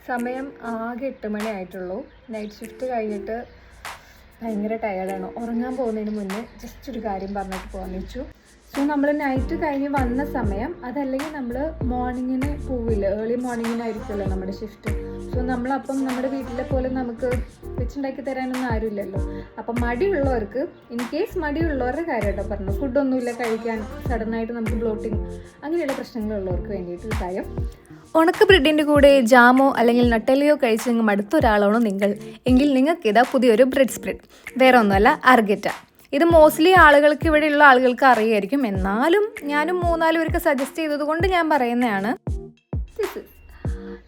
സമയം ആകെ 8 മണി ആയിട്ടുള്ളൂ. നൈറ്റ് ഷിഫ്റ്റ് കഴിഞ്ഞിട്ട് ഭയങ്കര ടയേർഡാണ്. ഉറങ്ങാൻ പോകുന്നതിന് മുന്നേ ജസ്റ്റ് ഒരു കാര്യം പറഞ്ഞിട്ട് പോകാൻ വെച്ചു. സോ നമ്മൾ നൈറ്റ് കഴിഞ്ഞ് വന്ന സമയം, അതല്ലെങ്കിൽ നമ്മൾ മോർണിംഗിന് പോവില്ല, ഏർലി മോർണിംഗിനായിരിക്കുമല്ലോ നമ്മുടെ ഷിഫ്റ്റ്. സോ നമ്മളപ്പം നമ്മുടെ വീട്ടിലെ പോലെ നമുക്ക് വെച്ചുണ്ടാക്കി തരാനൊന്നും ആരുമില്ലല്ലോ. അപ്പം മടിയുള്ളവർക്ക്, ഇൻ കേസ് മടിയുള്ളവരുടെ കാര്യമായിട്ടോ പറഞ്ഞു, ഫുഡൊന്നുമില്ല കഴിക്കാൻ, സഡനായിട്ട് നമുക്ക് ബ്ലോട്ടിങ് അങ്ങനെയുള്ള പ്രശ്നങ്ങളുള്ളവർക്ക് വേണ്ടിയിട്ടൊരു കാര്യം, ഉണക്ക ബ്രെഡിൻ്റെ കൂടെ ജാമോ അല്ലെങ്കിൽ നട്ടെല്ലയോ കഴിച്ച് നിങ്ങൾ മടുത്ത ഒരാളാണോ നിങ്ങൾ എങ്കിൽ നിങ്ങൾക്ക് ഇതാ പുതിയൊരു ബ്രെഡ് സ്പ്രെഡ്. വേറെ ഒന്നുമല്ല, അർഗറ്റ. ഇത് മോസ്റ്റ്ലി ആളുകൾക്ക്, ഇവിടെയുള്ള ആളുകൾക്ക് അറിയായിരിക്കും, എന്നാലും ഞാനും 3-4 പേർക്ക് സജസ്റ്റ് ചെയ്തത് കൊണ്ട് ഞാൻ പറയുന്നതാണ്.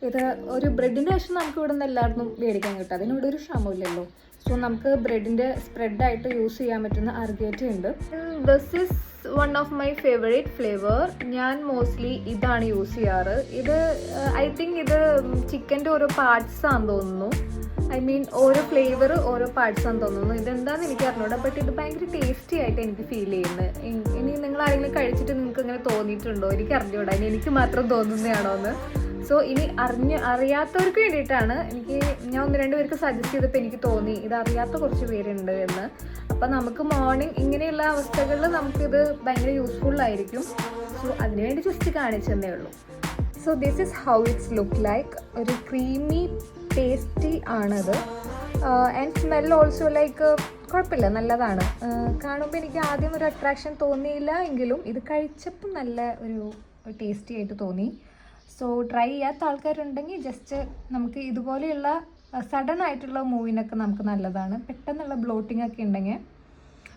ഇത് ഒരു ബ്രെഡിൻ്റെ ശേഷം നമുക്ക് ഇവിടെ നിന്ന് എല്ലായിടത്തും മേടിക്കാൻ കിട്ടും, അതിനോട് ഒരു ക്ഷമമില്ലല്ലോ. സോ നമുക്ക് ബ്രെഡിൻ്റെ സ്പ്രെഡായിട്ട് യൂസ് ചെയ്യാൻ പറ്റുന്ന അർഗേറ്റ ഉണ്ട്. This is one of my favourite flavour. ഞാൻ മോസ്റ്റ്ലി ഇതാണ് യൂസ് ചെയ്യാറ്. ഇത് ഐ തിങ്ക് ഇത് ചിക്കൻ്റെ ഓരോ പാർട്സ് ആണെന്ന് തോന്നുന്നു. ഐ മീൻ ഓരോ ഫ്ലേവർ ഓരോ പാർട്സ് ആണെന്ന് തോന്നുന്നു. ഇതെന്താണെന്ന് എനിക്ക് അറിഞ്ഞൂടാ, ബട്ട് ഇത് ഭയങ്കര ടേസ്റ്റി ആയിട്ട് എനിക്ക് ഫീൽ ചെയ്യുന്നത്. ഇനി നിങ്ങൾ ആരെങ്കിലും കഴിച്ചിട്ട് നിങ്ങൾക്ക് ഇങ്ങനെ തോന്നിയിട്ടുണ്ടോ എനിക്ക് അറിഞ്ഞൂടാ, ഇനി എനിക്ക് മാത്രം തോന്നുന്നതാണോ എന്ന്. സോ ഇനി അറിയാത്തവർക്ക് വേണ്ടിയിട്ടാണ്. ഞാൻ 1-2 പേർക്ക് സജസ്റ്റ് ചെയ്തപ്പോൾ എനിക്ക് തോന്നി ഇത് അറിയാത്ത കുറച്ച് പേരുണ്ട് എന്ന്. അപ്പം നമുക്ക് മോർണിംഗ് ഇങ്ങനെയുള്ള അവസ്ഥകളിൽ നമുക്കിത് ഭയങ്കര യൂസ്ഫുള്ളായിരിക്കും. സോ അതിനുവേണ്ടി ജസ്റ്റ് കാണിച്ചെന്നേ ഉള്ളൂ. So this is how it's look like. ഒരു ക്രീമി ടേസ്റ്റി ആണത്. ആൻഡ് സ്മെൽ ഓൾസോ ലൈക്ക് കുഴപ്പമില്ല, നല്ലതാണ്. കാണുമ്പോൾ എനിക്ക് ആദ്യം ഒരു അട്രാക്ഷൻ തോന്നിയില്ല എങ്കിലും ഇത് കഴിച്ചപ്പോൾ നല്ല ഒരു ടേസ്റ്റി ആയിട്ട് തോന്നി. സോ ട്രൈ ചെയ്യാത്ത ആൾക്കാരുണ്ടെങ്കിൽ ജസ്റ്റ് നമുക്ക് ഇതുപോലെയുള്ള സഡൻ ആയിട്ടുള്ള മൂവിനൊക്കെ നമുക്ക് നല്ലതാണ്. പെട്ടെന്നുള്ള ബ്ലോട്ടിംഗ് ഒക്കെ ഉണ്ടെങ്കിൽ,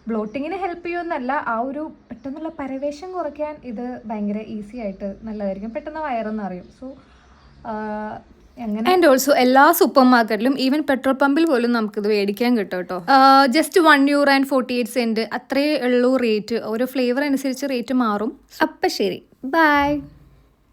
ബ്ലോട്ടിങ്ങിന് ഹെൽപ്പ് ചെയ്യുമെന്നല്ല, ആ ഒരു പെട്ടെന്നുള്ള പരവേശം കുറയ്ക്കാൻ ഇത് ഭയങ്കര ഈസി ആയിട്ട് നല്ലതായിരിക്കും. പെട്ടെന്ന് വയറെന്ന് അറിയും. സോ ആൻഡ് ഓൾസോ എല്ലാ സൂപ്പർ മാർക്കറ്റിലും, ഈവൻ പെട്രോൾ പമ്പിൽ പോലും നമുക്കിത് മേടിക്കാൻ കിട്ടും കേട്ടോ. ജസ്റ്റ് €1.48 അത്രയേ ഉള്ളൂ റേറ്റ്. ഓരോ ഫ്ലേവർ അനുസരിച്ച് റേറ്റ് മാറും. അപ്പം ശരി, ബൈ.